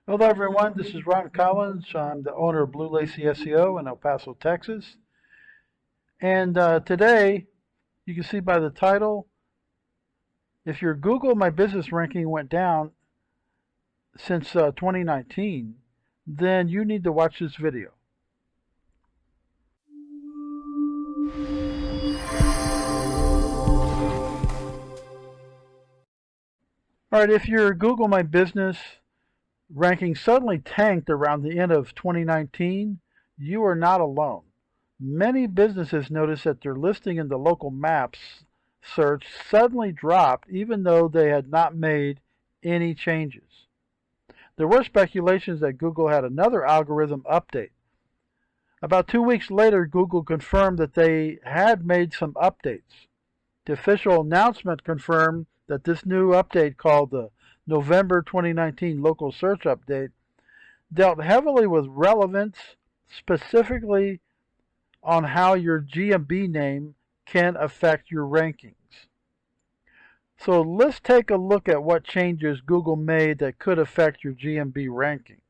Hello everyone, this is Ron Collins. I'm the owner of Blue Lacy SEO in El Paso, Texas. And today, you can see by the title, if your Google My Business ranking went down since 2019, then you need to watch this video. Alright, if your Google My Business ranking suddenly tanked around the end of 2019, you are not alone. Many businesses noticed that their listing in the local maps search suddenly dropped even though they had not made any changes. There were speculations that Google had another algorithm update. About 2 weeks later, Google confirmed that they had made some updates. The official announcement confirmed that this new update, called the November 2019 Local Search Update, dealt heavily with relevance, specifically on how your GMB name can affect your rankings. So let's take a look at what changes Google made that could affect your GMB ranking.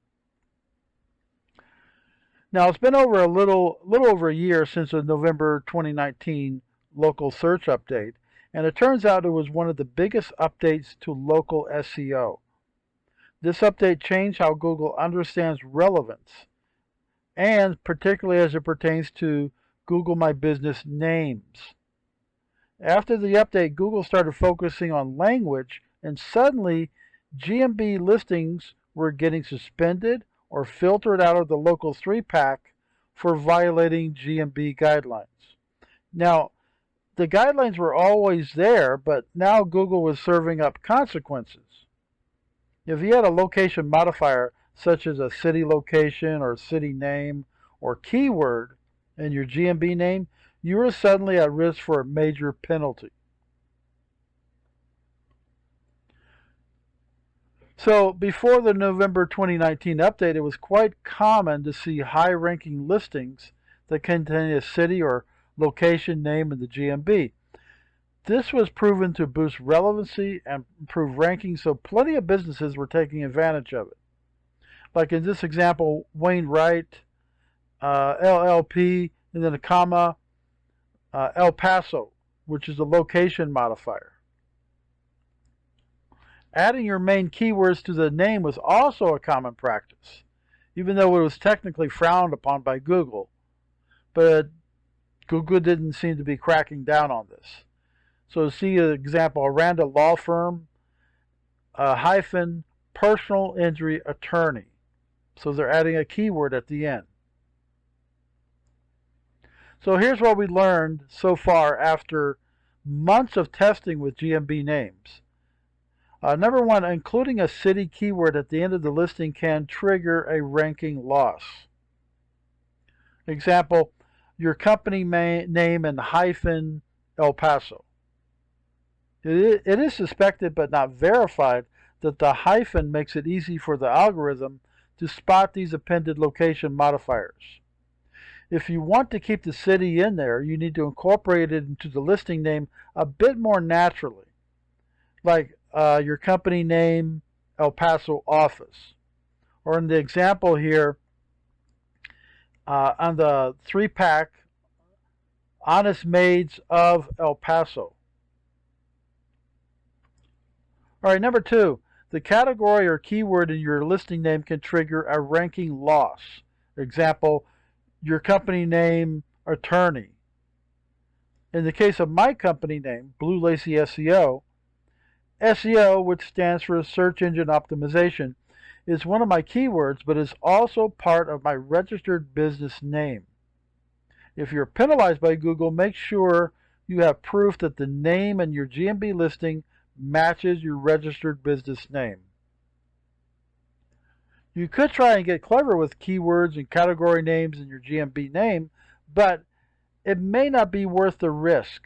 Now, it's been over a little over a year since the November 2019 local search update, and it turns out it was one of the biggest updates to local SEO. This update changed how Google understands relevance, and particularly as it pertains to Google My Business names. After the update, Google started focusing on language, and suddenly GMB listings were getting suspended or filtered out of the local 3-pack for violating GMB guidelines. Now, the guidelines were always there, but now Google was serving up consequences. If you had a location modifier, such as a city location or city name or keyword in your GMB name, you were suddenly at risk for a major penalty. So before the November 2019 update, it was quite common to see high-ranking listings that contain a city or location name in the GMB. This was proven to boost relevancy and improve rankings, so plenty of businesses were taking advantage of it. Like in this example, Wainwright, LLP, and then a comma, El Paso, which is a location modifier. Adding your main keywords to the name was also a common practice, even though it was technically frowned upon by Google. But Google didn't seem to be cracking down on this. So see an example, Aranda Law Firm, hyphen personal injury attorney. So they're adding a keyword at the end. So here's what we learned so far after months of testing with GMB names. Number one, including a city keyword at the end of the listing can trigger a ranking loss. Example, your company name and hyphen El Paso. It is suspected but not verified that the hyphen makes it easy for the algorithm to spot these appended location modifiers. If you want to keep the city in there, you need to incorporate it into the listing name a bit more naturally, like your company name, El Paso office. Or in the example here, on the 3-pack, Honest Maids of El Paso. All right, number two, the category or keyword in your listing name can trigger a ranking loss. Example, your company name, attorney. In the case of my company name, Blue Lacy SEO, SEO, which stands for Search Engine Optimization, is one of my keywords, but is also part of my registered business name. If you're penalized by Google, make sure you have proof that the name in your GMB listing matches your registered business name. You could try and get clever with keywords and category names in your GMB name, but it may not be worth the risk.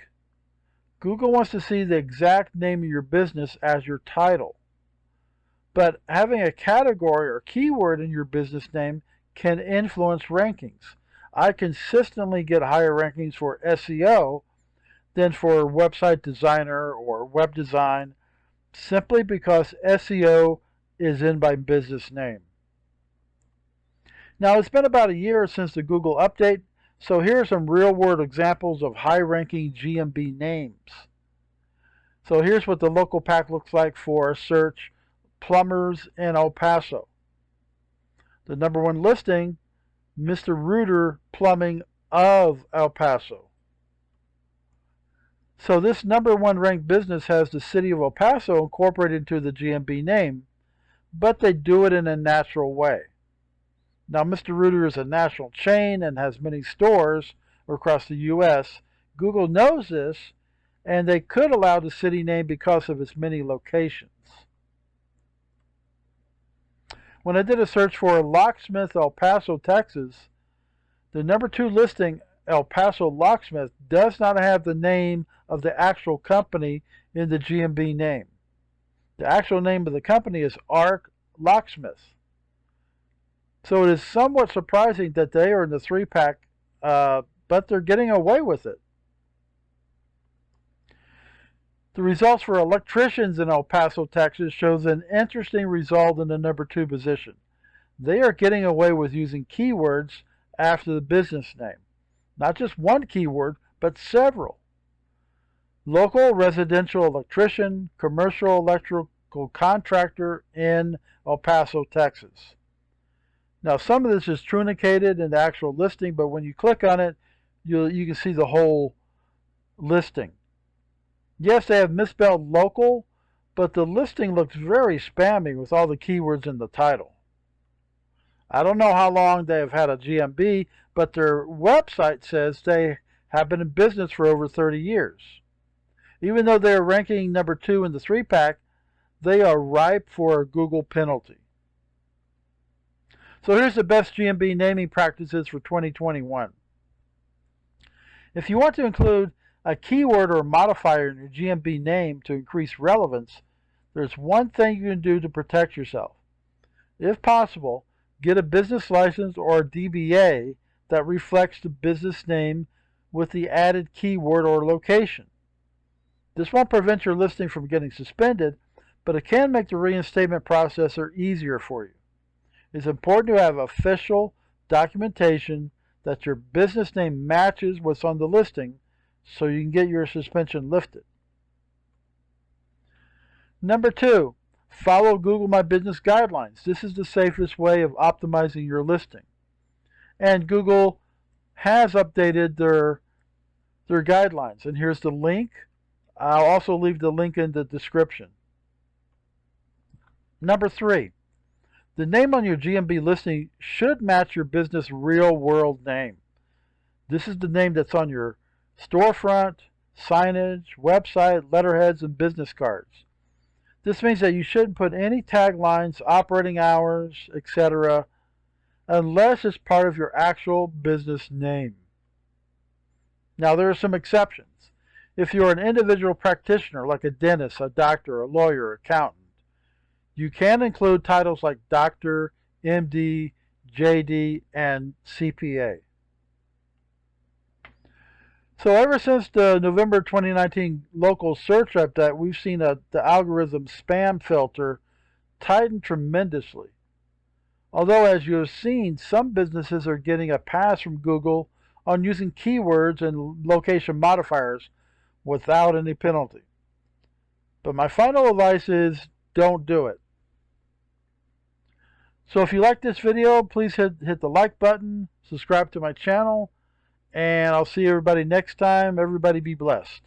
Google wants to see the exact name of your business as your title. But having a category or keyword in your business name can influence rankings. I consistently get higher rankings for SEO than for website designer or web design, simply because SEO is in my business name. Now, it's been about a year since the Google update, so here are some real-world examples of high-ranking GMB names. So here's what the local pack looks like for a search, plumbers in El Paso. The number one listing, Mr. Reuter Plumbing of El Paso. So this number one ranked business has the city of El Paso incorporated into the GMB name, but they do it in a natural way. Now, Mr. Reuter is a national chain and has many stores across the U.S. Google knows this, and they could allow the city name because of its many locations. When I did a search for locksmith El Paso, Texas, the number two listing, El Paso Locksmith, does not have the name of the actual company in the GMB name. The actual name of the company is Arc Locksmith. So it is somewhat surprising that they are in the 3-pack, but they're getting away with it. The results for electricians in El Paso, Texas shows an interesting result in the number two position. They are getting away with using keywords after the business name. Not just one keyword, but several. Local residential electrician, commercial electrical contractor in El Paso, Texas. Now, some of this is truncated in the actual listing, but when you click on it, you can see the whole listing. Yes, they have misspelled local, but the listing looks very spammy with all the keywords in the title. I don't know how long they have had a GMB, but their website says they have been in business for over 30 years. Even though they are ranking number two in the 3-pack, they are ripe for a Google penalty. So here's the best GMB naming practices for 2021. If you want to include a keyword or modifier in your GMB name to increase relevance, there's one thing you can do to protect yourself. If possible, get a business license or a DBA that reflects the business name with the added keyword or location. This won't prevent your listing from getting suspended, but it can make the reinstatement processor easier for you. It's important to have official documentation that your business name matches what's on the listing so you can get your suspension lifted. Number two, follow Google My Business guidelines. This is the safest way of optimizing your listing. And Google has updated their guidelines. And here's the link. I'll also leave the link in the description. Number three, the name on your GMB listing should match your business real-world name. This is the name that's on your storefront, signage, website, letterheads, and business cards. This means that you shouldn't put any taglines, operating hours, etc., unless it's part of your actual business name. Now, there are some exceptions. If you're an individual practitioner, like a dentist, a doctor, a lawyer, accountant, you can include titles like Doctor, MD, JD, and CPA. So ever since the November 2019 local search update, we've seen the algorithm spam filter tighten tremendously. Although, as you have seen, some businesses are getting a pass from Google on using keywords and location modifiers without any penalty. But my final advice is don't do it. So if you like this video, please hit the like button, subscribe to my channel, and I'll see everybody next time. Everybody be blessed.